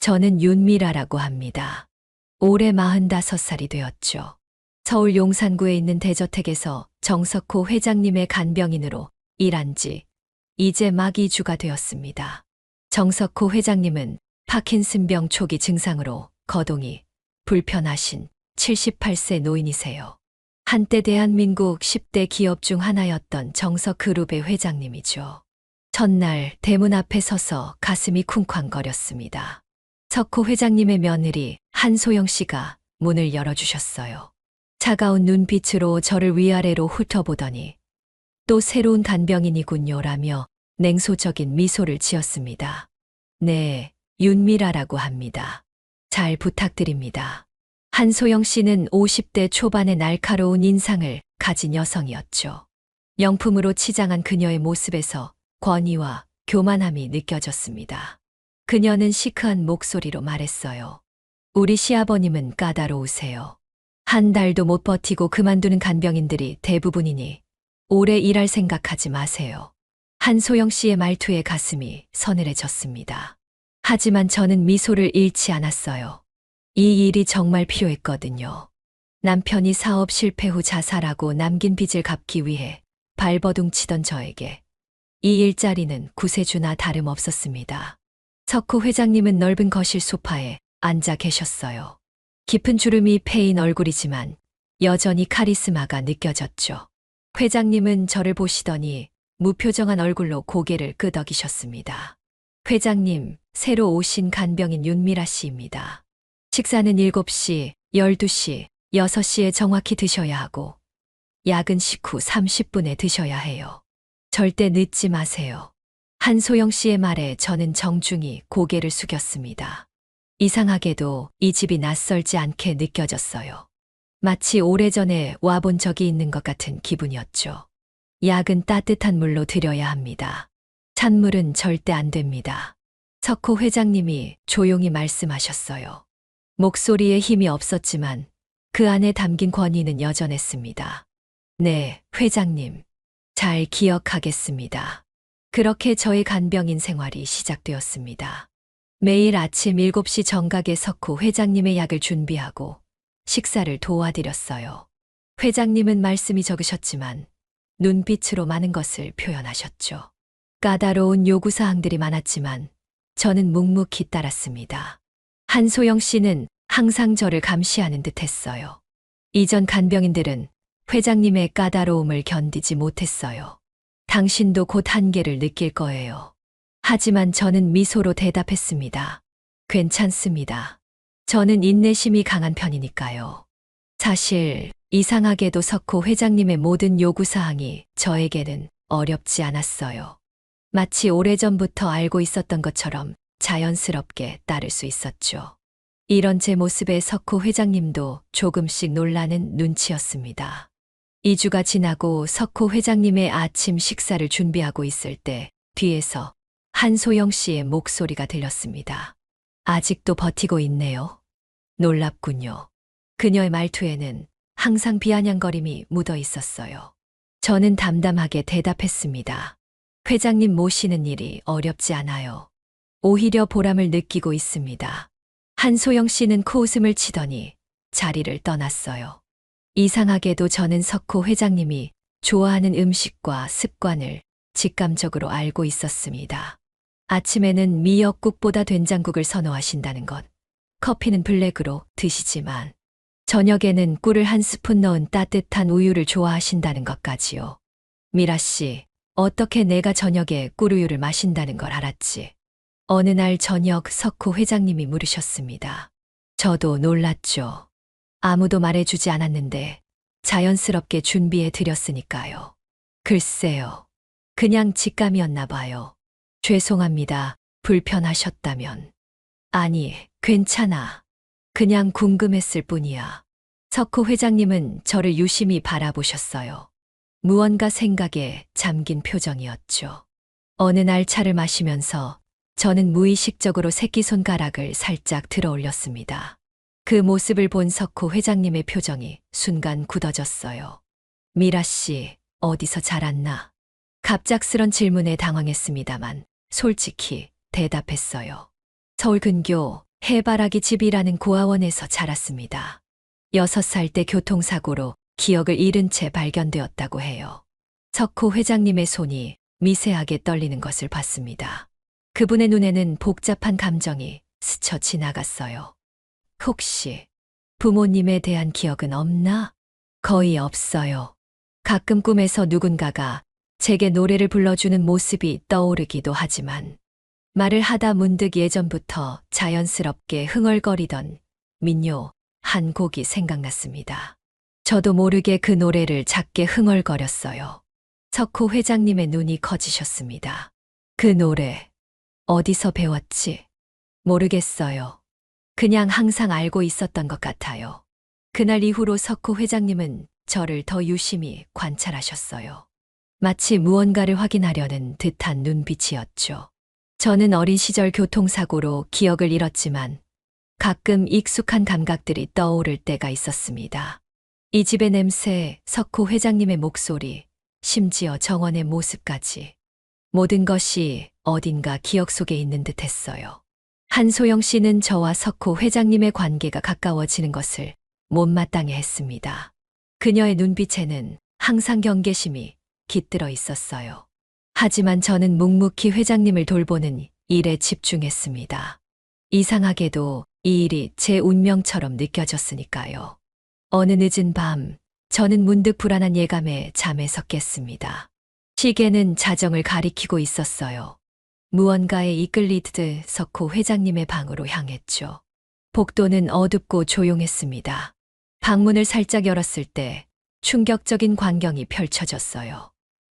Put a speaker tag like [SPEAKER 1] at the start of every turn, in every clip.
[SPEAKER 1] 저는 윤미라라고 합니다. 올해 45살이 되었죠. 서울 용산구에 있는 대저택에서 정석호 회장님의 간병인으로 일한 지 이제 막 2주가 되었습니다. 정석호 회장님은 파킨슨병 초기 증상으로 거동이 불편하신 78세 노인이세요. 한때 대한민국 10대 기업 중 하나였던 정석그룹의 회장님이죠. 첫날 대문 앞에 서서 가슴이 쿵쾅거렸습니다. 석호 회장님의 며느리 한소영 씨가 문을 열어주셨어요. 차가운 눈빛으로 저를 위아래로 훑어보더니 또 새로운 간병인이군요라며 냉소적인 미소를 지었습니다. 네, 윤미라라고 합니다. 잘 부탁드립니다. 한소영 씨는 50대 초반의 날카로운 인상을 가진 여성이었죠. 명품으로 치장한 그녀의 모습에서 권위와 교만함이 느껴졌습니다. 그녀는 시크한 목소리로 말했어요. 우리 시아버님은 까다로우세요. 한 달도 못 버티고 그만두는 간병인들이 대부분이니 오래 일할 생각하지 마세요. 한소영 씨의 말투에 가슴이 서늘해졌습니다. 하지만 저는 미소를 잃지 않았어요. 이 일이 정말 필요했거든요. 남편이 사업 실패 후 자살하고 남긴 빚을 갚기 위해 발버둥 치던 저에게 이 일자리는 구세주나 다름없었습니다. 석호 회장님은 넓은 거실 소파에 앉아 계셨어요. 깊은 주름이 패인 얼굴이지만 여전히 카리스마가 느껴졌죠. 회장님은 저를 보시더니 무표정한 얼굴로 고개를 끄덕이셨습니다. 회장님, 새로 오신 간병인 윤미라 씨입니다. 식사는 7시, 12시, 6시에 정확히 드셔야 하고 약은 식후 30분에 드셔야 해요. 절대 늦지 마세요. 한소영 씨의 말에 저는 정중히 고개를 숙였습니다. 이상하게도 이 집이 낯설지 않게 느껴졌어요. 마치 오래전에 와본 적이 있는 것 같은 기분이었죠. 약은 따뜻한 물로 드려야 합니다. 찬물은 절대 안 됩니다. 석호 회장님이 조용히 말씀하셨어요. 목소리에 힘이 없었지만 그 안에 담긴 권위는 여전했습니다. 네, 회장님. 잘 기억하겠습니다. 그렇게 저의 간병인 생활이 시작되었습니다. 매일 아침 7시 정각에 석호 회장님의 약을 준비하고 식사를 도와드렸어요. 회장님은 말씀이 적으셨지만 눈빛으로 많은 것을 표현하셨죠. 까다로운 요구사항들이 많았지만 저는 묵묵히 따랐습니다. 한소영 씨는 항상 저를 감시하는 듯 했어요. 이전 간병인들은 회장님의 까다로움을 견디지 못했어요. 당신도 곧 한계를 느낄 거예요. 하지만 저는 미소로 대답했습니다. 괜찮습니다. 저는 인내심이 강한 편이니까요. 사실 이상하게도 석호 회장님의 모든 요구사항이 저에게는 어렵지 않았어요. 마치 오래전부터 알고 있었던 것처럼 자연스럽게 따를 수 있었죠. 이런 제 모습에 석호 회장님도 조금씩 놀라는 눈치였습니다. 2주가 지나고 석호 회장님의 아침 식사를 준비하고 있을 때 뒤에서 한소영 씨의 목소리가 들렸습니다. 아직도 버티고 있네요. 놀랍군요. 그녀의 말투에는 항상 비아냥거림이 묻어 있었어요. 저는 담담하게 대답했습니다. 회장님 모시는 일이 어렵지 않아요. 오히려 보람을 느끼고 있습니다. 한소영 씨는 코웃음을 치더니 자리를 떠났어요. 이상하게도 저는 석호 회장님이 좋아하는 음식과 습관을 직감적으로 알고 있었습니다. 아침에는 미역국보다 된장국을 선호하신다는 것, 커피는 블랙으로 드시지만 저녁에는 꿀을 한 스푼 넣은 따뜻한 우유를 좋아하신다는 것까지요. 미라 씨, 어떻게 내가 저녁에 꿀우유를 마신다는 걸 알았지? 어느 날 저녁 석호 회장님이 물으셨습니다. 저도 놀랐죠. 아무도 말해주지 않았는데 자연스럽게 준비해 드렸으니까요. 글쎄요. 그냥 직감이었나 봐요. 죄송합니다. 불편하셨다면. 아니, 괜찮아. 그냥 궁금했을 뿐이야. 석호 회장님은 저를 유심히 바라보셨어요. 무언가 생각에 잠긴 표정이었죠. 어느 날 차를 마시면서 저는 무의식적으로 새끼손가락을 살짝 들어 올렸습니다. 그 모습을 본 석호 회장님의 표정이 순간 굳어졌어요. 미라 씨, 어디서 자랐나? 갑작스런 질문에 당황했습니다만 솔직히 대답했어요. 서울 근교 해바라기 집이라는 고아원에서 자랐습니다. 6살 때 교통사고로 기억을 잃은 채 발견되었다고 해요. 석호 회장님의 손이 미세하게 떨리는 것을 봤습니다. 그분의 눈에는 복잡한 감정이 스쳐 지나갔어요. 혹시 부모님에 대한 기억은 없나? 거의 없어요. 가끔 꿈에서 누군가가 제게 노래를 불러주는 모습이 떠오르기도 하지만 말을 하다 문득 예전부터 자연스럽게 흥얼거리던 민요 한 곡이 생각났습니다. 저도 모르게 그 노래를 작게 흥얼거렸어요. 석호 회장님의 눈이 커지셨습니다. 그 노래 어디서 배웠지? 모르겠어요. 그냥 항상 알고 있었던 것 같아요. 그날 이후로 석호 회장님은 저를 더 유심히 관찰하셨어요. 마치 무언가를 확인하려는 듯한 눈빛이었죠. 저는 어린 시절 교통사고로 기억을 잃었지만 가끔 익숙한 감각들이 떠오를 때가 있었습니다. 이 집의 냄새, 석호 회장님의 목소리, 심지어 정원의 모습까지 모든 것이 어딘가 기억 속에 있는 듯 했어요. 한소영 씨는 저와 석호 회장님의 관계가 가까워지는 것을 못마땅해 했습니다. 그녀의 눈빛에는 항상 경계심이 깃들어 있었어요. 하지만 저는 묵묵히 회장님을 돌보는 일에 집중했습니다. 이상하게도 이 일이 제 운명처럼 느껴졌으니까요. 어느 늦은 밤, 저는 문득 불안한 예감에 잠에서 깼습니다. 시계는 자정을 가리키고 있었어요. 무언가에 이끌리듯 석호 회장님의 방으로 향했죠. 복도는 어둡고 조용했습니다. 방문을 살짝 열었을 때 충격적인 광경이 펼쳐졌어요.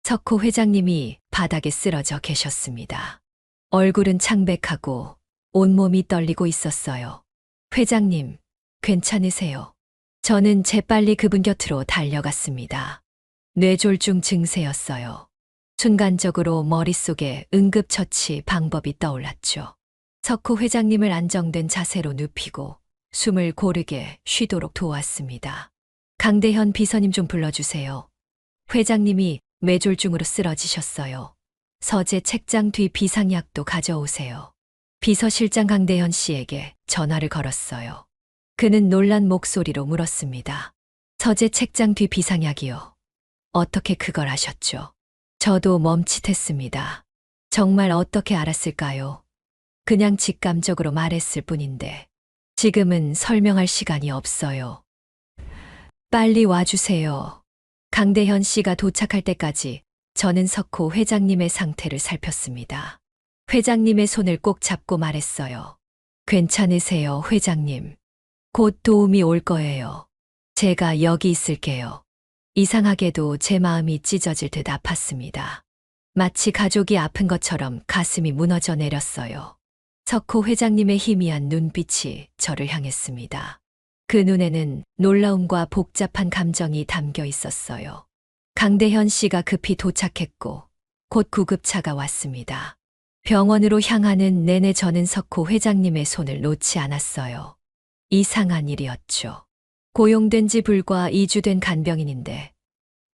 [SPEAKER 1] 석호 회장님이 바닥에 쓰러져 계셨습니다. 얼굴은 창백하고 온몸이 떨리고 있었어요. 회장님, 괜찮으세요? 저는 재빨리 그분 곁으로 달려갔습니다. 뇌졸중 증세였어요. 순간적으로 머릿속에 응급처치 방법이 떠올랐죠. 석호 회장님을 안정된 자세로 눕히고 숨을 고르게 쉬도록 도왔습니다. 강대현 비서님 좀 불러주세요. 회장님이 뇌졸중으로 쓰러지셨어요. 서재 책장 뒤 비상약도 가져오세요. 비서실장 강대현 씨에게 전화를 걸었어요. 그는 놀란 목소리로 물었습니다. 서재 책장 뒤 비상약이요. 어떻게 그걸 아셨죠? 저도 멈칫했습니다. 정말 어떻게 알았을까요? 그냥 직감적으로 말했을 뿐인데 지금은 설명할 시간이 없어요. 빨리 와주세요. 강대현 씨가 도착할 때까지 저는 석호 회장님의 상태를 살폈습니다. 회장님의 손을 꼭 잡고 말했어요. 괜찮으세요, 회장님. 곧 도움이 올 거예요. 제가 여기 있을게요. 이상하게도 제 마음이 찢어질 듯 아팠습니다. 마치 가족이 아픈 것처럼 가슴이 무너져 내렸어요. 석호 회장님의 희미한 눈빛이 저를 향했습니다. 그 눈에는 놀라움과 복잡한 감정이 담겨 있었어요. 강대현 씨가 급히 도착했고 곧 구급차가 왔습니다. 병원으로 향하는 내내 저는 석호 회장님의 손을 놓지 않았어요. 이상한 일이었죠. 고용된 지 불과 2주 된 간병인인데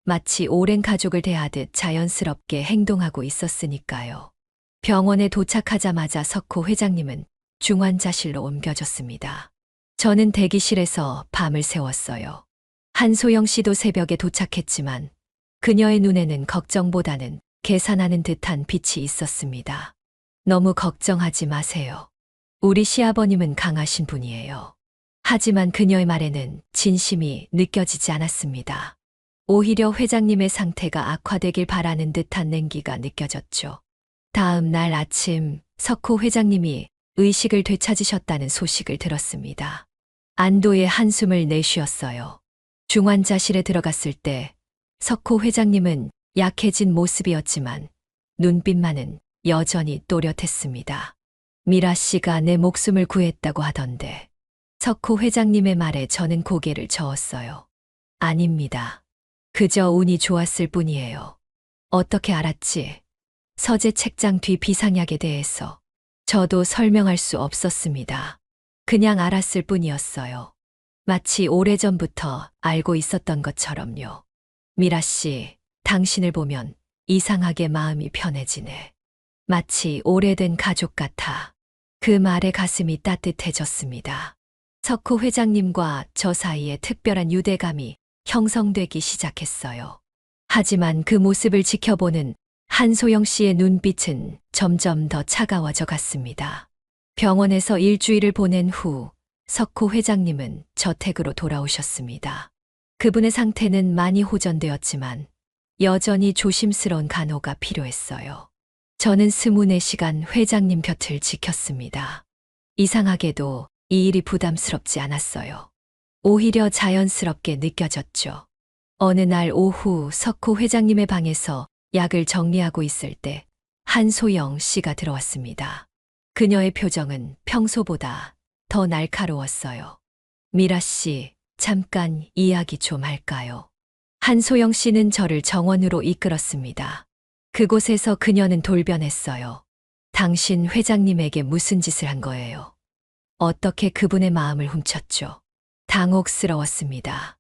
[SPEAKER 1] 마치 오랜 가족을 대하듯 자연스럽게 행동하고 있었으니까요. 병원에 도착하자마자 석호 회장님은 중환자실로 옮겨졌습니다. 저는 대기실에서 밤을 새웠어요. 한소영 씨도 새벽에 도착했지만 그녀의 눈에는 걱정보다는 계산하는 듯한 빛이 있었습니다. 너무 걱정하지 마세요. 우리 시아버님은 강하신 분이에요. 하지만 그녀의 말에는 진심이 느껴지지 않았습니다. 오히려 회장님의 상태가 악화되길 바라는 듯한 냉기가 느껴졌죠. 다음 날 아침 석호 회장님이 의식을 되찾으셨다는 소식을 들었습니다. 안도의 한숨을 내쉬었어요. 중환자실에 들어갔을 때 석호 회장님은 약해진 모습이었지만 눈빛만은 여전히 또렷했습니다. 미라 씨가 내 목숨을 구했다고 하던데. 석호 회장님의 말에 저는 고개를 저었어요. 아닙니다. 그저 운이 좋았을 뿐이에요. 어떻게 알았지? 서재 책장 뒤 비상약에 대해서 저도 설명할 수 없었습니다. 그냥 알았을 뿐이었어요. 마치 오래전부터 알고 있었던 것처럼요. 미라 씨, 당신을 보면 이상하게 마음이 편해지네. 마치 오래된 가족 같아. 그 말에 가슴이 따뜻해졌습니다. 석호 회장님과 저 사이에 특별한 유대감이 형성되기 시작했어요. 하지만 그 모습을 지켜보는 한소영 씨의 눈빛은 점점 더 차가워져 갔습니다. 병원에서 일주일을 보낸 후 석호 회장님은 저택으로 돌아오셨습니다. 그분의 상태는 많이 호전되었지만 여전히 조심스러운 간호가 필요했어요. 저는 24시간 회장님 곁을 지켰습니다. 이상하게도 이 일이 부담스럽지 않았어요. 오히려 자연스럽게 느껴졌죠. 어느 날 오후 석호 회장님의 방에서 약을 정리하고 있을 때 한소영 씨가 들어왔습니다. 그녀의 표정은 평소보다 더 날카로웠어요. 미라 씨, 잠깐 이야기 좀 할까요? 한소영 씨는 저를 정원으로 이끌었습니다. 그곳에서 그녀는 돌변했어요. 당신 회장님에게 무슨 짓을 한 거예요? 어떻게 그분의 마음을 훔쳤죠? 당혹스러웠습니다.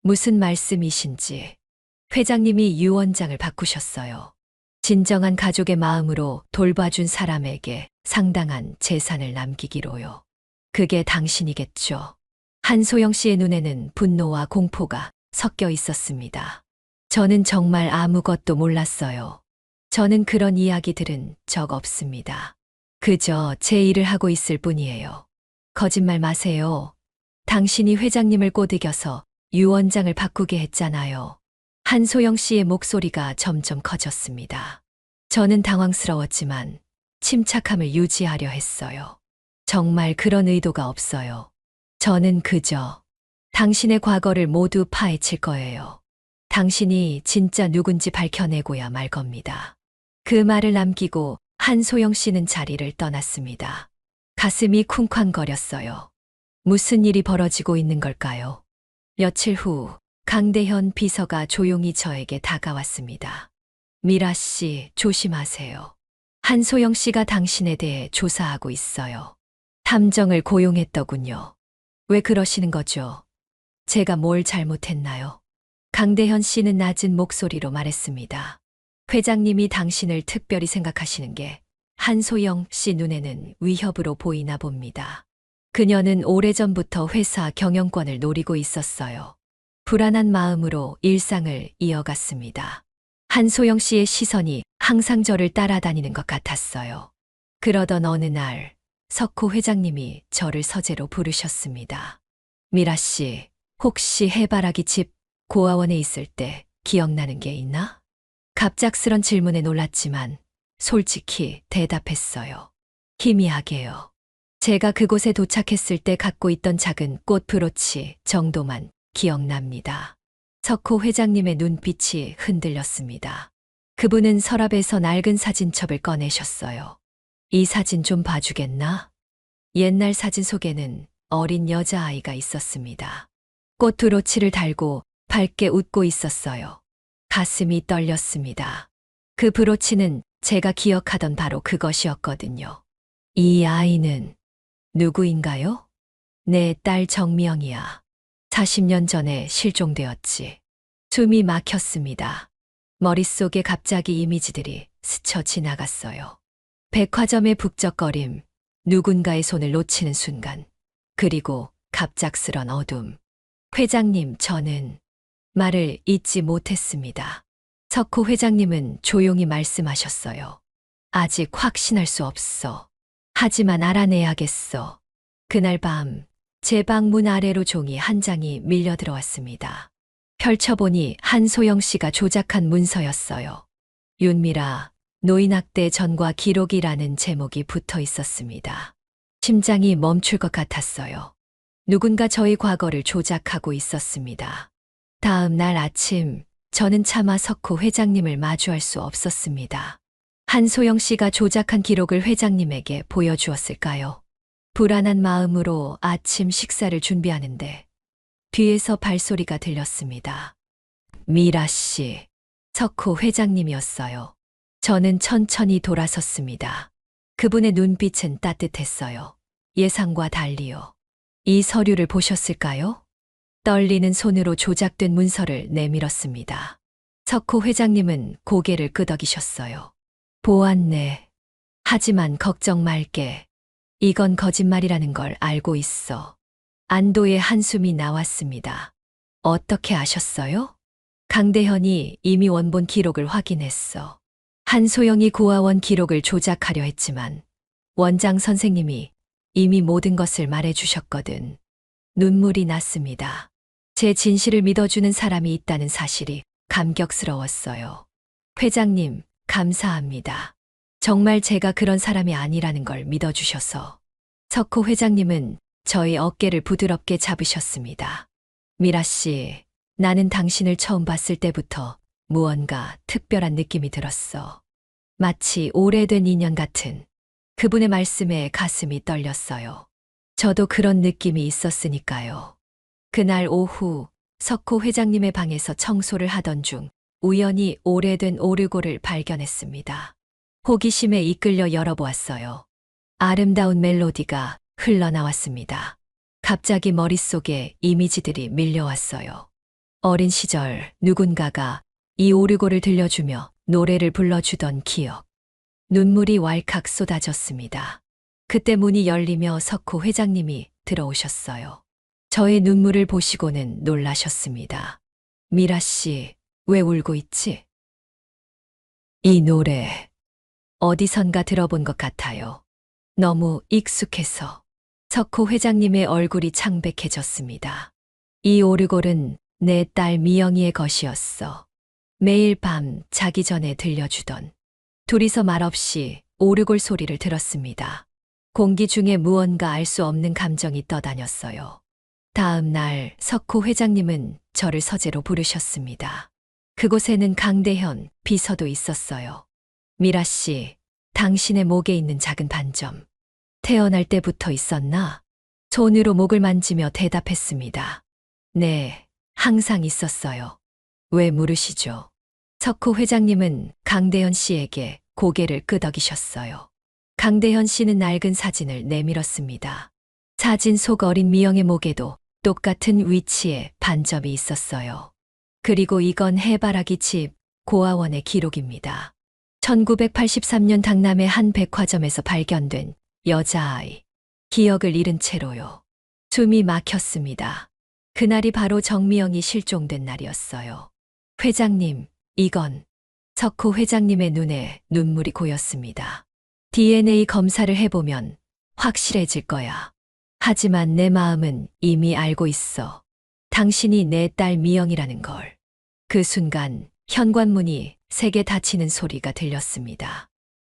[SPEAKER 1] 무슨 말씀이신지. 회장님이 유언장을 바꾸셨어요. 진정한 가족의 마음으로 돌봐준 사람에게 상당한 재산을 남기기로요. 그게 당신이겠죠. 한소영 씨의 눈에는 분노와 공포가 섞여 있었습니다. 저는 정말 아무것도 몰랐어요. 저는 그런 이야기 들은 적 없습니다. 그저 제 일을 하고 있을 뿐이에요. 거짓말 마세요. 당신이 회장님을 꼬드겨서 유언장을 바꾸게 했잖아요. 한소영 씨의 목소리가 점점 커졌습니다. 저는 당황스러웠지만 침착함을 유지하려 했어요. 정말 그런 의도가 없어요. 저는 그저 당신의 과거를 모두 파헤칠 거예요. 당신이 진짜 누군지 밝혀내고야 말 겁니다. 그 말을 남기고 한소영 씨는 자리를 떠났습니다. 가슴이 쿵쾅거렸어요. 무슨 일이 벌어지고 있는 걸까요? 며칠 후 강대현 비서가 조용히 저에게 다가왔습니다. 미라 씨, 조심하세요. 한소영 씨가 당신에 대해 조사하고 있어요. 탐정을 고용했더군요. 왜 그러시는 거죠? 제가 뭘 잘못했나요? 강대현 씨는 낮은 목소리로 말했습니다. 회장님이 당신을 특별히 생각하시는 게 한소영 씨 눈에는 위협으로 보이나 봅니다. 그녀는 오래전부터 회사 경영권을 노리고 있었어요. 불안한 마음으로 일상을 이어갔습니다. 한소영 씨의 시선이 항상 저를 따라다니는 것 같았어요. 그러던 어느 날 석호 회장님이 저를 서재로 부르셨습니다. 미라 씨, 혹시 해바라기 집 고아원에 있을 때 기억나는 게 있나? 갑작스런 질문에 놀랐지만 솔직히 대답했어요. 희미하게요. 제가 그곳에 도착했을 때 갖고 있던 작은 꽃 브로치 정도만 기억납니다. 석호 회장님의 눈빛이 흔들렸습니다. 그분은 서랍에서 낡은 사진첩을 꺼내셨어요. 이 사진 좀 봐주겠나? 옛날 사진 속에는 어린 여자아이가 있었습니다. 꽃 브로치를 달고 밝게 웃고 있었어요. 가슴이 떨렸습니다. 그 브로치는 제가 기억하던 바로 그것이었거든요. 이 아이는 누구인가요? 내 딸 정미영이야. 40년 전에 실종되었지. 숨이 막혔습니다. 머릿속에 갑자기 이미지들이 스쳐 지나갔어요. 백화점의 북적거림, 누군가의 손을 놓치는 순간, 그리고 갑작스런 어둠. 회장님, 저는 말을 잇지 못했습니다. 석호 회장님은 조용히 말씀하셨어요. 아직 확신할 수 없어. 하지만 알아내야겠어. 그날 밤, 제 방문 아래로 종이 한 장이 밀려 들어왔습니다. 펼쳐보니 한소영 씨가 조작한 문서였어요. 윤미라, 노인학대 전과 기록이라는 제목이 붙어 있었습니다. 심장이 멈출 것 같았어요. 누군가 저희 과거를 조작하고 있었습니다. 다음 날 아침, 저는 차마 석호 회장님을 마주할 수 없었습니다. 한소영 씨가 조작한 기록을 회장님에게 보여주었을까요? 불안한 마음으로 아침 식사를 준비하는데 뒤에서 발소리가 들렸습니다. 미라 씨, 석호 회장님이었어요. 저는 천천히 돌아섰습니다. 그분의 눈빛은 따뜻했어요. 예상과 달리요. 이 서류를 보셨을까요? 떨리는 손으로 조작된 문서를 내밀었습니다. 석호 회장님은 고개를 끄덕이셨어요. 보았네. 하지만 걱정 말게. 이건 거짓말이라는 걸 알고 있어. 안도의 한숨이 나왔습니다. 어떻게 아셨어요? 강대현이 이미 원본 기록을 확인했어. 한소영이 고아원 기록을 조작하려 했지만 원장 선생님이 이미 모든 것을 말해주셨거든. 눈물이 났습니다. 제 진실을 믿어주는 사람이 있다는 사실이 감격스러웠어요. 회장님, 감사합니다. 정말 제가 그런 사람이 아니라는 걸 믿어주셔서. 석호 회장님은 저의 어깨를 부드럽게 잡으셨습니다. 미라 씨, 나는 당신을 처음 봤을 때부터 무언가 특별한 느낌이 들었어. 마치 오래된 인연 같은. 그분의 말씀에 가슴이 떨렸어요. 저도 그런 느낌이 있었으니까요. 그날 오후 석호 회장님의 방에서 청소를 하던 중 우연히 오래된 오르골을 발견했습니다. 호기심에 이끌려 열어보았어요. 아름다운 멜로디가 흘러나왔습니다. 갑자기 머릿속에 이미지들이 밀려왔어요. 어린 시절 누군가가 이 오르골을 들려주며 노래를 불러주던 기억. 눈물이 왈칵 쏟아졌습니다. 그때 문이 열리며 석호 회장님이 들어오셨어요. 저의 눈물을 보시고는 놀라셨습니다. 미라 씨, 왜 울고 있지? 이 노래, 어디선가 들어본 것 같아요. 너무 익숙해서. 석호 회장님의 얼굴이 창백해졌습니다. 이 오르골은 내 딸 미영이의 것이었어. 매일 밤 자기 전에 들려주던. 둘이서 말없이 오르골 소리를 들었습니다. 공기 중에 무언가 알 수 없는 감정이 떠다녔어요. 다음 날 석호 회장님은 저를 서재로 부르셨습니다. 그곳에는 강대현 비서도 있었어요. 미라 씨, 당신의 목에 있는 작은 반점. 태어날 때부터 있었나? 손으로 목을 만지며 대답했습니다. 네, 항상 있었어요. 왜 물으시죠? 석호 회장님은 강대현 씨에게 고개를 끄덕이셨어요. 강대현 씨는 낡은 사진을 내밀었습니다. 사진 속 어린 미영의 목에도 똑같은 위치에 반점이 있었어요. 그리고 이건 해바라기 집 고아원의 기록입니다. 1983년 강남의 한 백화점에서 발견된 여자아이. 기억을 잃은 채로요. 숨이 막혔습니다. 그날이 바로 정미영이 실종된 날이었어요. 회장님, 이건. 석호 회장님의 눈에 눈물이 고였습니다. DNA 검사를 해보면 확실해질 거야. 하지만 내 마음은 이미 알고 있어. 당신이 내 딸 미영이라는 걸. 그 순간 현관문이 세게 닫히는 소리가 들렸습니다.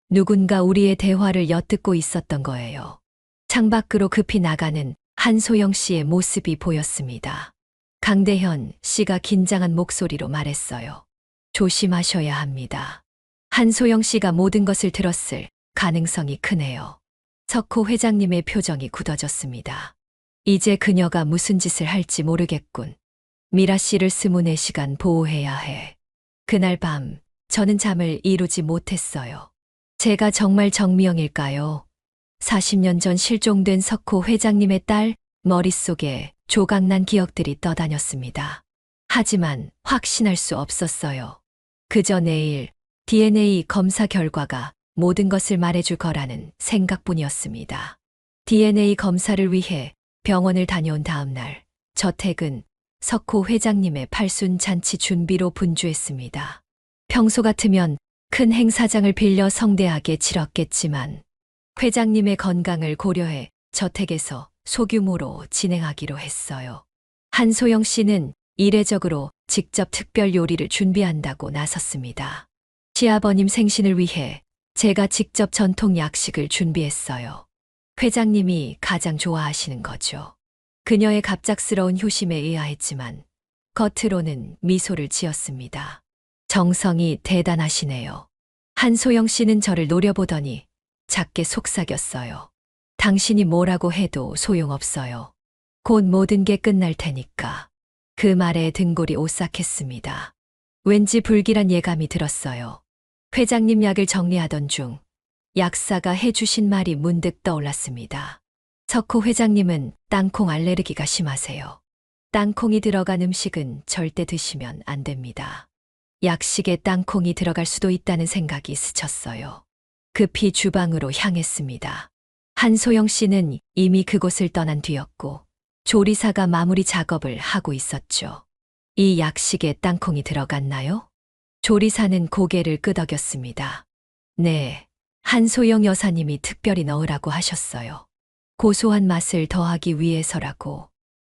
[SPEAKER 1] 누군가 우리의 대화를 엿듣고 있었던 거예요. 창밖으로 급히 나가는 한소영 씨의 모습이 보였습니다. 강대현 씨가 긴장한 목소리로 말했어요. 조심하셔야 합니다. 한소영 씨가 모든 것을 들었을 가능성이 크네요. 석호 회장님의 표정이 굳어졌습니다. 이제 그녀가 무슨 짓을 할지 모르겠군. 미라 씨를 24시간 보호해야 해. 그날 밤 저는 잠을 이루지 못했어요. 제가 정말 정미영일까요? 40년 전 실종된 석호 회장님의 딸. 머릿속에 조각난 기억들이 떠다녔습니다. 하지만 확신할 수 없었어요. 그저 내일 DNA 검사 결과가 모든 것을 말해줄 거라는 생각뿐이었습니다. DNA 검사를 위해 병원을 다녀온 다음 날, 저택은 석호 회장님의 팔순 잔치 준비로 분주했습니다. 평소 같으면 큰 행사장을 빌려 성대하게 치렀겠지만 회장님의 건강을 고려해 저택에서 소규모로 진행하기로 했어요. 한소영 씨는 이례적으로 직접 특별 요리를 준비한다고 나섰습니다. 시아버님 생신을 위해 제가 직접 전통 약식을 준비했어요. 회장님이 가장 좋아하시는 거죠. 그녀의 갑작스러운 효심에 의아했지만 겉으로는 미소를 지었습니다. 정성이 대단하시네요. 한소영 씨는 저를 노려보더니 작게 속삭였어요. 당신이 뭐라고 해도 소용없어요. 곧 모든 게 끝날 테니까. 그 말에 등골이 오싹했습니다. 왠지 불길한 예감이 들었어요. 회장님 약을 정리하던 중 약사가 해주신 말이 문득 떠올랐습니다. 석호 회장님은 땅콩 알레르기가 심하세요. 땅콩이 들어간 음식은 절대 드시면 안 됩니다. 약식에 땅콩이 들어갈 수도 있다는 생각이 스쳤어요. 급히 주방으로 향했습니다. 한소영 씨는 이미 그곳을 떠난 뒤였고 조리사가 마무리 작업을 하고 있었죠. 이 약식에 땅콩이 들어갔나요? 조리사는 고개를 끄덕였습니다. 네, 한소영 여사님이 특별히 넣으라고 하셨어요. 고소한 맛을 더하기 위해서라고.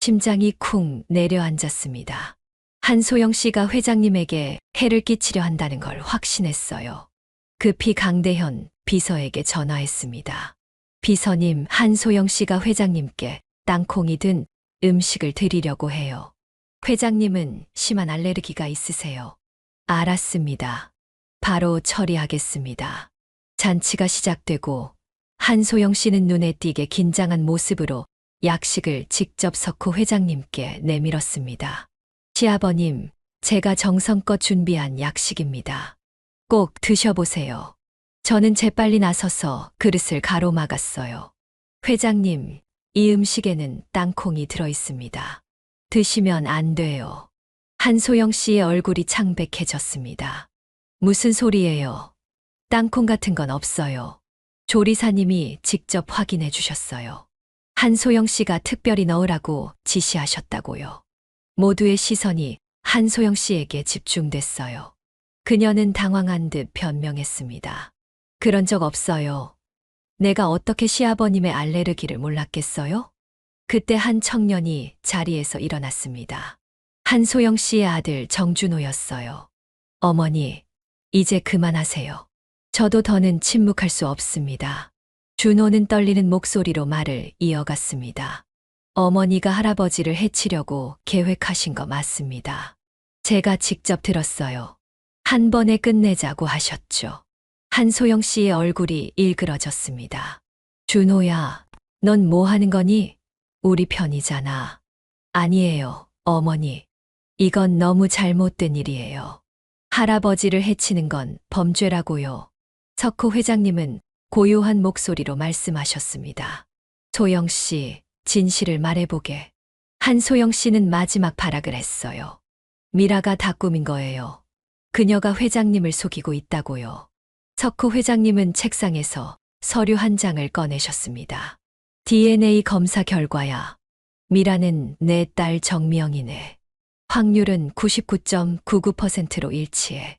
[SPEAKER 1] 심장이 쿵 내려앉았습니다. 한소영 씨가 회장님에게 해를 끼치려 한다는 걸 확신했어요. 급히 강대현 비서에게 전화했습니다. 비서님, 한소영 씨가 회장님께 땅콩이 든 음식을 드리려고 해요. 회장님은 심한 알레르기가 있으세요. 알았습니다. 바로 처리하겠습니다. 잔치가 시작되고 한소영 씨는 눈에 띄게 긴장한 모습으로 약식을 직접 석호 회장님께 내밀었습니다. 시아버님, 제가 정성껏 준비한 약식입니다. 꼭 드셔보세요. 저는 재빨리 나서서 그릇을 가로막았어요. 회장님, 이 음식에는 땅콩이 들어있습니다. 드시면 안 돼요. 한소영 씨의 얼굴이 창백해졌습니다. 무슨 소리예요? 땅콩 같은 건 없어요. 조리사님이 직접 확인해 주셨어요. 한소영 씨가 특별히 넣으라고 지시하셨다고요. 모두의 시선이 한소영 씨에게 집중됐어요. 그녀는 당황한 듯 변명했습니다. 그런 적 없어요. 내가 어떻게 시아버님의 알레르기를 몰랐겠어요? 그때 한 청년이 자리에서 일어났습니다. 한소영 씨의 아들 정준호였어요. 어머니, 이제 그만하세요. 저도 더는 침묵할 수 없습니다. 준호는 떨리는 목소리로 말을 이어갔습니다. 어머니가 할아버지를 해치려고 계획하신 거 맞습니다. 제가 직접 들었어요. 한 번에 끝내자고 하셨죠. 한소영 씨의 얼굴이 일그러졌습니다. 준호야, 넌 뭐 하는 거니? 우리 편이잖아. 아니에요, 어머니. 이건 너무 잘못된 일이에요. 할아버지를 해치는 건 범죄라고요. 석호 회장님은 고요한 목소리로 말씀하셨습니다. 소영 씨, 진실을 말해보게. 한소영 씨는 마지막 발악을 했어요. 미라가 다 꾸민 거예요. 그녀가 회장님을 속이고 있다고요. 석호 회장님은 책상에서 서류 한 장을 꺼내셨습니다. DNA 검사 결과야. 미라는 내 딸 정미영이네. 확률은 99.99%로 일치해.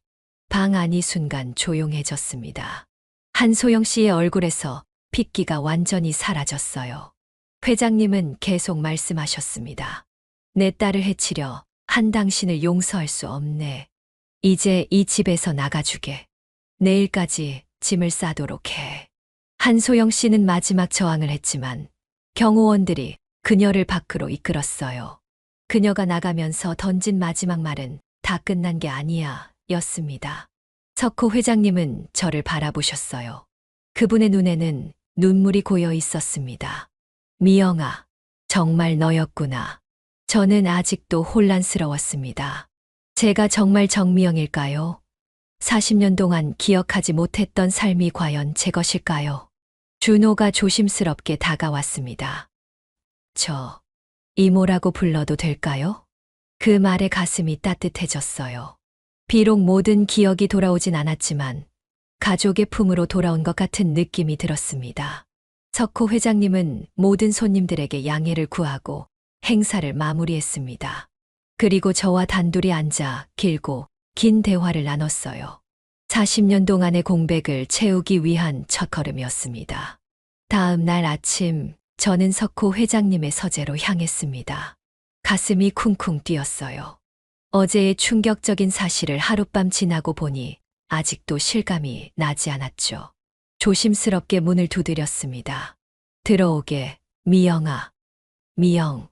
[SPEAKER 1] 방 안이 순간 조용해졌습니다. 한소영 씨의 얼굴에서 핏기가 완전히 사라졌어요. 회장님은 계속 말씀하셨습니다. 내 딸을 해치려 한 당신을 용서할 수 없네. 이제 이 집에서 나가주게. 내일까지 짐을 싸도록 해. 한소영 씨는 마지막 저항을 했지만 경호원들이 그녀를 밖으로 이끌었어요. 그녀가 나가면서 던진 마지막 말은 다 끝난 게 아니야 였습니다. 석호 회장님은 저를 바라보셨어요. 그분의 눈에는 눈물이 고여 있었습니다. 미영아, 정말 너였구나. 저는 아직도 혼란스러웠습니다. 제가 정말 정미영일까요? 40년 동안 기억하지 못했던 삶이 과연 제 것일까요? 준호가 조심스럽게 다가왔습니다. 저, 이모라고 불러도 될까요? 그 말에 가슴이 따뜻해졌어요. 비록 모든 기억이 돌아오진 않았지만 가족의 품으로 돌아온 것 같은 느낌이 들었습니다. 석호 회장님은 모든 손님들에게 양해를 구하고 행사를 마무리했습니다. 그리고 저와 단둘이 앉아 길고 긴 대화를 나눴어요. 40년 동안의 공백을 채우기 위한 첫걸음이었습니다. 다음 날 아침 저는 석호 회장님의 서재로 향했습니다. 가슴이 쿵쿵 뛰었어요. 어제의 충격적인 사실을 하룻밤 지나고 보니 아직도 실감이 나지 않았죠. 조심스럽게 문을 두드렸습니다. 들어오게, 미영아. 미영.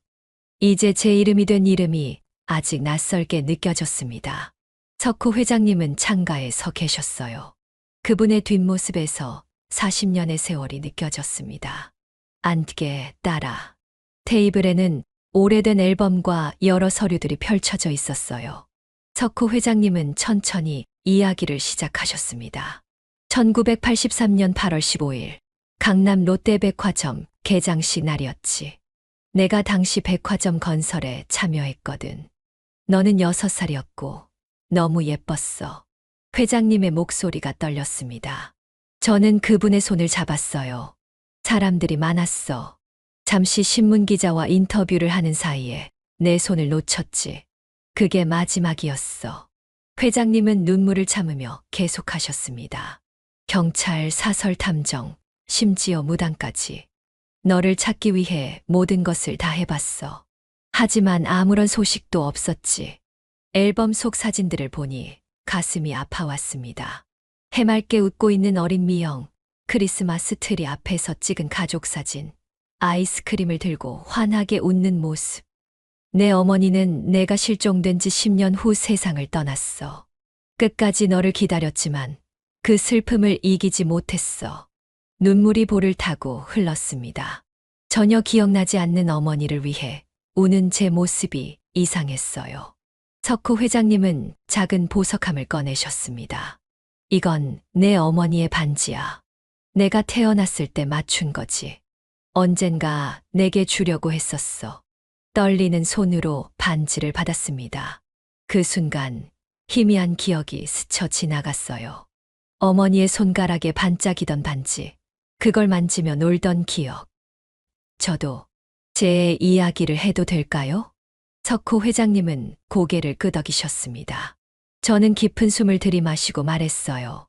[SPEAKER 1] 이제 제 이름이 된 이름이 아직 낯설게 느껴졌습니다. 석호 회장님은 창가에 서 계셨어요. 그분의 뒷모습에서 40년의 세월이 느껴졌습니다. 앉게, 딸아. 테이블에는 오래된 앨범과 여러 서류들이 펼쳐져 있었어요. 석호 회장님은 천천히 이야기를 시작하셨습니다. 1983년 8월 15일, 강남 롯데백화점 개장식 날이었지. 내가 당시 백화점 건설에 참여했거든. 너는 6살이었고 너무 예뻤어. 회장님의 목소리가 떨렸습니다. 저는 그분의 손을 잡았어요. 사람들이 많았어. 잠시 신문기자와 인터뷰를 하는 사이에 내 손을 놓쳤지. 그게 마지막이었어. 회장님은 눈물을 참으며 계속하셨습니다. 경찰, 사설 탐정, 심지어 무당까지. 너를 찾기 위해 모든 것을 다 해봤어. 하지만 아무런 소식도 없었지. 앨범 속 사진들을 보니 가슴이 아파왔습니다. 해맑게 웃고 있는 어린 미영, 크리스마스 트리 앞에서 찍은 가족 사진, 아이스크림을 들고 환하게 웃는 모습. 내 어머니는 내가 실종된 지 10년 후 세상을 떠났어. 끝까지 너를 기다렸지만 그 슬픔을 이기지 못했어. 눈물이 볼을 타고 흘렀습니다. 전혀 기억나지 않는 어머니를 위해 우는 제 모습이 이상했어요. 석호 회장님은 작은 보석함을 꺼내셨습니다. 이건 내 어머니의 반지야. 내가 태어났을 때 맞춘 거지. 언젠가 내게 주려고 했었어. 떨리는 손으로 반지를 받았습니다. 그 순간 희미한 기억이 스쳐 지나갔어요. 어머니의 손가락에 반짝이던 반지, 그걸 만지며 놀던 기억. 저도 제 이야기를 해도 될까요? 석호 회장님은 고개를 끄덕이셨습니다. 저는 깊은 숨을 들이마시고 말했어요.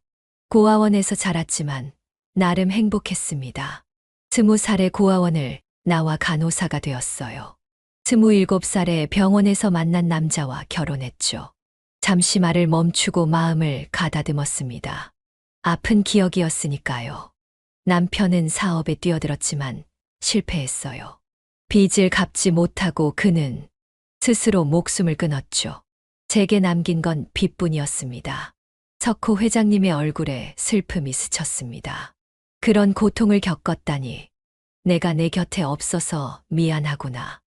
[SPEAKER 1] 고아원에서 자랐지만 나름 행복했습니다. 20살의 고아원을 나와 간호사가 되었어요. 27살에 병원에서 만난 남자와 결혼했죠. 잠시 말을 멈추고 마음을 가다듬었습니다. 아픈 기억이었으니까요. 남편은 사업에 뛰어들었지만 실패했어요. 빚을 갚지 못하고 그는 스스로 목숨을 끊었죠. 제게 남긴 건 빚뿐이었습니다. 석호 회장님의 얼굴에 슬픔이 스쳤습니다. 그런 고통을 겪었다니. 내가 내 곁에 없어서 미안하구나.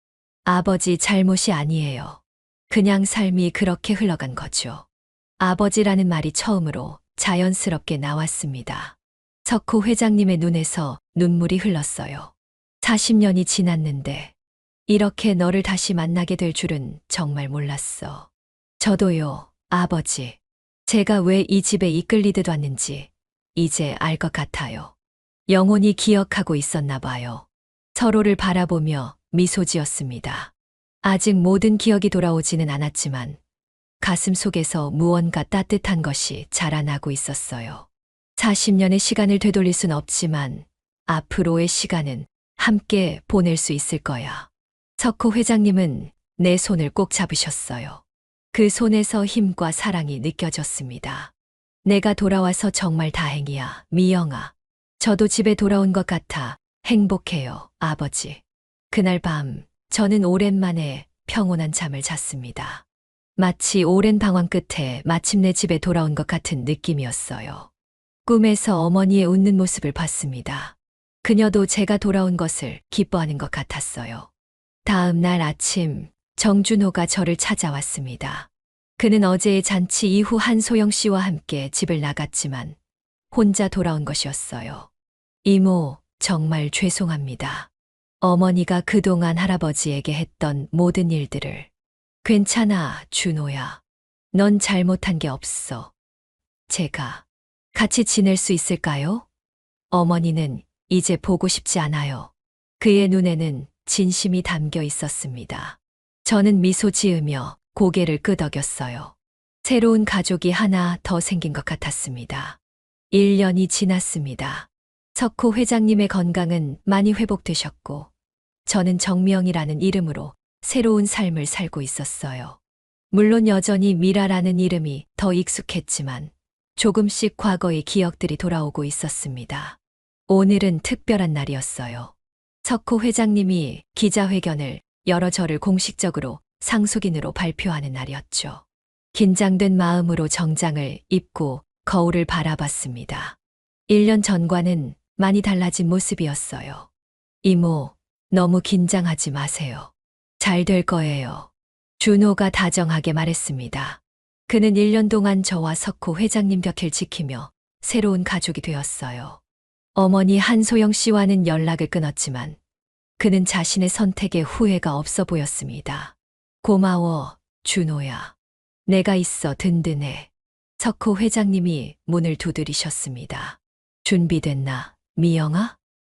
[SPEAKER 1] 아버지 잘못이 아니에요. 그냥 삶이 그렇게 흘러간 거죠. 아버지라는 말이 처음으로 자연스럽게 나왔습니다. 석호 회장님의 눈에서 눈물이 흘렀어요. 40년이 지났는데 이렇게 너를 다시 만나게 될 줄은 정말 몰랐어. 저도요, 아버지. 제가 왜 이 집에 이끌리듯 왔는지 이제 알 것 같아요. 영원히 기억하고 있었나 봐요. 서로를 바라보며 미소 지었습니다. 아직 모든 기억이 돌아오지는 않았지만 가슴 속에서 무언가 따뜻한 것이 자라나고 있었어요. 40년의 시간을 되돌릴 순 없지만 앞으로의 시간은 함께 보낼 수 있을 거야. 석호 회장님은 내 손을 꼭 잡으셨어요. 그 손에서 힘과 사랑이 느껴졌습니다. 내가 돌아와서 정말 다행이야, 미영아. 저도 집에 돌아온 것 같아 행복해요, 아버지. 그날 밤 저는 오랜만에 평온한 잠을 잤습니다. 마치 오랜 방황 끝에 마침내 집에 돌아온 것 같은 느낌이었어요. 꿈에서 어머니의 웃는 모습을 봤습니다. 그녀도 제가 돌아온 것을 기뻐하는 것 같았어요. 다음 날 아침 정준호가 저를 찾아왔습니다. 그는 어제의 잔치 이후 한소영 씨와 함께 집을 나갔지만 혼자 돌아온 것이었어요. 이모, 정말 죄송합니다. 어머니가 그동안 할아버지에게 했던 모든 일들을. 괜찮아, 준호야. 넌 잘못한 게 없어. 제가 같이 지낼 수 있을까요? 어머니는 이제 보고 싶지 않아요. 그의 눈에는 진심이 담겨 있었습니다. 저는 미소 지으며 고개를 끄덕였어요. 새로운 가족이 하나 더 생긴 것 같았습니다. 1년이 지났습니다. 석호 회장님의 건강은 많이 회복되셨고 저는 정명이라는 이름으로 새로운 삶을 살고 있었어요. 물론 여전히 미라라는 이름이 더 익숙했지만 조금씩 과거의 기억들이 돌아오고 있었습니다. 오늘은 특별한 날이었어요. 석호 회장님이 기자회견을 열어 저를 공식적으로 상속인으로 발표하는 날이었죠. 긴장된 마음으로 정장을 입고 거울을 바라봤습니다. 1년 전과는 많이 달라진 모습이었어요. 이모, 너무 긴장하지 마세요. 잘 될 거예요. 준호가 다정하게 말했습니다. 그는 1년 동안 저와 석호 회장님 곁을 지키며 새로운 가족이 되었어요. 어머니 한소영 씨와는 연락을 끊었지만 그는 자신의 선택에 후회가 없어 보였습니다. 고마워, 준호야. 내가 있어 든든해. 석호 회장님이 문을 두드리셨습니다. 준비됐나, 미영아?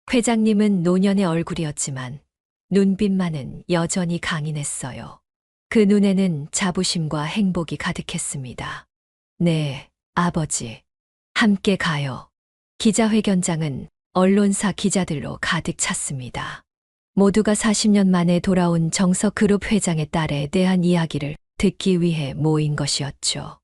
[SPEAKER 1] 회장님은 노년의 얼굴이었지만 눈빛만은 여전히 강인했어요. 그 눈에는 자부심과 행복이 가득했습니다. 네, 아버지. 함께 가요. 기자회견장은 언론사 기자들로 가득 찼습니다. 모두가 40년 만에 돌아온 정석그룹 회장의 딸에 대한 이야기를 듣기 위해 모인 것이었죠.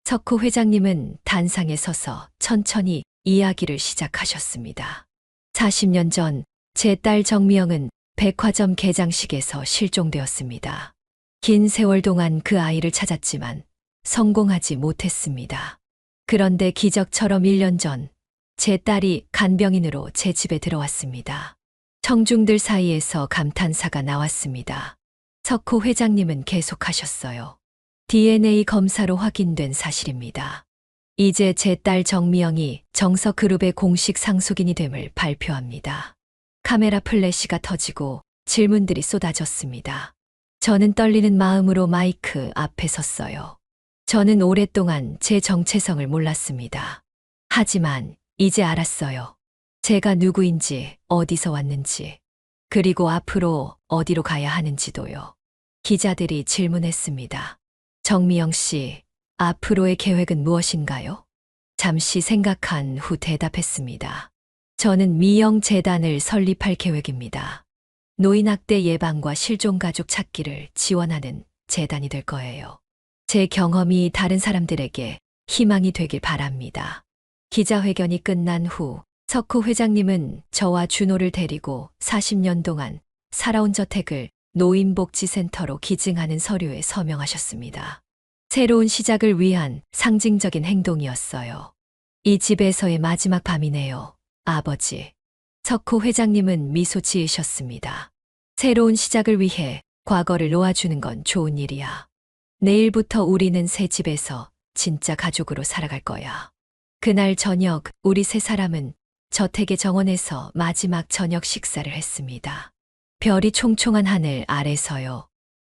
[SPEAKER 1] 석호 회장님은 단상에 서서 천천히 이야기를 시작하셨습니다. 40년 전 제 딸 정미영은 백화점 개장식에서 실종되었습니다. 긴 세월 동안 그 아이를 찾았지만 성공하지 못했습니다. 그런데 기적처럼 1년 전 제 딸이 간병인으로 제 집에 들어왔습니다. 청중들 사이에서 감탄사가 나왔습니다. 석호 회장님은 계속하셨어요. DNA 검사로 확인된 사실입니다. 이제 제 딸 정미영이 정석그룹의 공식 상속인이 됨을 발표합니다. 카메라 플래시가 터지고 질문들이 쏟아졌습니다. 저는 떨리는 마음으로 마이크 앞에 섰어요. 저는 오랫동안 제 정체성을 몰랐습니다. 하지만 이제 알았어요. 제가 누구인지, 어디서 왔는지, 그리고 앞으로 어디로 가야 하는지도요. 기자들이 질문했습니다. 정미영 씨, 앞으로의 계획은 무엇인가요? 잠시 생각한 후 대답했습니다. 저는 미영재단을 설립할 계획입니다. 노인학대 예방과 실종가족 찾기를 지원하는 재단이 될 거예요. 제 경험이 다른 사람들에게 희망이 되길 바랍니다. 기자회견이 끝난 후 석호 회장님은 저와 준호를 데리고 40년 동안 살아온 저택을 노인복지센터로 기증하는 서류에 서명하셨습니다. 새로운 시작을 위한 상징적인 행동이었어요. 이 집에서의 마지막 밤이네요, 아버지. 석호 회장님은 미소 지으셨습니다. 새로운 시작을 위해 과거를 놓아주는 건 좋은 일이야. 내일부터 우리는 새 집에서 진짜 가족으로 살아갈 거야. 그날 저녁 우리 세 사람은 저택의 정원에서 마지막 저녁 식사를 했습니다. 별이 총총한 하늘 아래서요.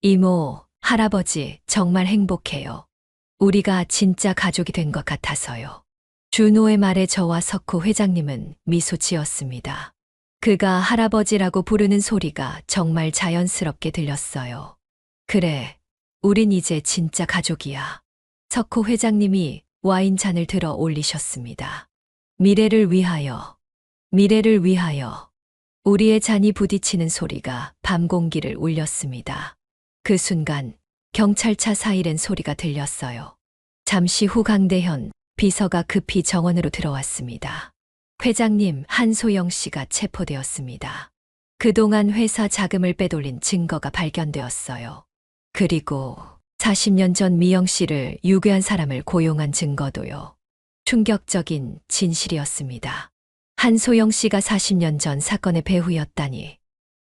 [SPEAKER 1] 이모, 할아버지 정말 행복해요. 우리가 진짜 가족이 된 것 같아서요. 준호의 말에 저와 석호 회장님은 미소 지었습니다. 그가 할아버지라고 부르는 소리가 정말 자연스럽게 들렸어요. 그래, 우린 이제 진짜 가족이야. 석호 회장님이 와인잔을 들어 올리셨습니다. 미래를 위하여, 미래를 위하여. 우리의 잔이 부딪히는 소리가 밤 공기를 울렸습니다. 그 순간 경찰차 사이렌 소리가 들렸어요. 잠시 후 강대현 비서가 급히 정원으로 들어왔습니다. 회장님 한소영 씨가 체포되었습니다. 그동안 회사 자금을 빼돌린 증거가 발견되었어요. 그리고 40년 전 미영 씨를 유괴한 사람을 고용한 증거도요. 충격적인 진실이었습니다. 한소영 씨가 40년 전 사건의 배후였다니.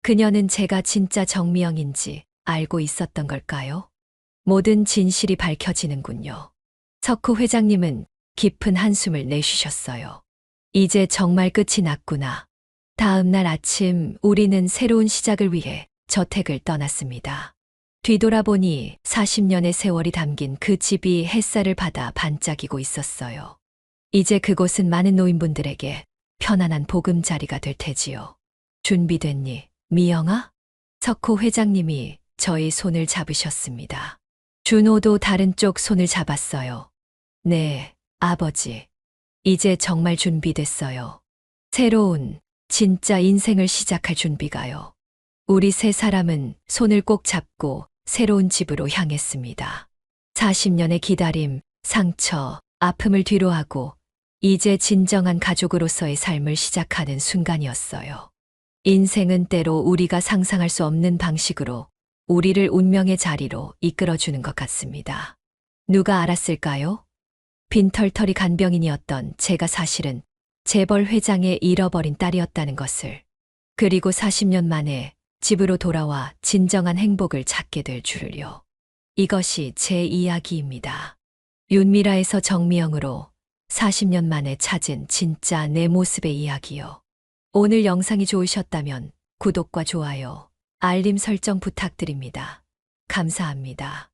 [SPEAKER 1] 그녀는 제가 진짜 정미영인지 알고 있었던 걸까요? 모든 진실이 밝혀지는군요. 석호 회장님은 깊은 한숨을 내쉬셨어요. 이제 정말 끝이 났구나. 다음 날 아침 우리는 새로운 시작을 위해 저택을 떠났습니다. 뒤돌아보니 40년의 세월이 담긴 그 집이 햇살을 받아 반짝이고 있었어요. 이제 그곳은 많은 노인분들에게 편안한 보금자리가 될 테지요. 준비됐니, 미영아? 석호 회장님이 저의 손을 잡으셨습니다. 준호도 다른 쪽 손을 잡았어요. 네, 아버지. 이제 정말 준비됐어요. 새로운, 진짜 인생을 시작할 준비가요. 우리 세 사람은 손을 꼭 잡고 새로운 집으로 향했습니다. 40년의 기다림, 상처, 아픔을 뒤로하고 이제 진정한 가족으로서의 삶을 시작하는 순간이었어요. 인생은 때로 우리가 상상할 수 없는 방식으로 우리를 운명의 자리로 이끌어주는 것 같습니다. 누가 알았을까요? 빈털터리 간병인이었던 제가 사실은 재벌 회장의 잃어버린 딸이었다는 것을. 그리고 40년 만에 집으로 돌아와 진정한 행복을 찾게 될 줄을요. 이것이 제 이야기입니다. 윤미라에서 정미영으로 40년 만에 찾은 진짜 내 모습의 이야기요. 오늘 영상이 좋으셨다면 구독과 좋아요, 알림 설정 부탁드립니다. 감사합니다.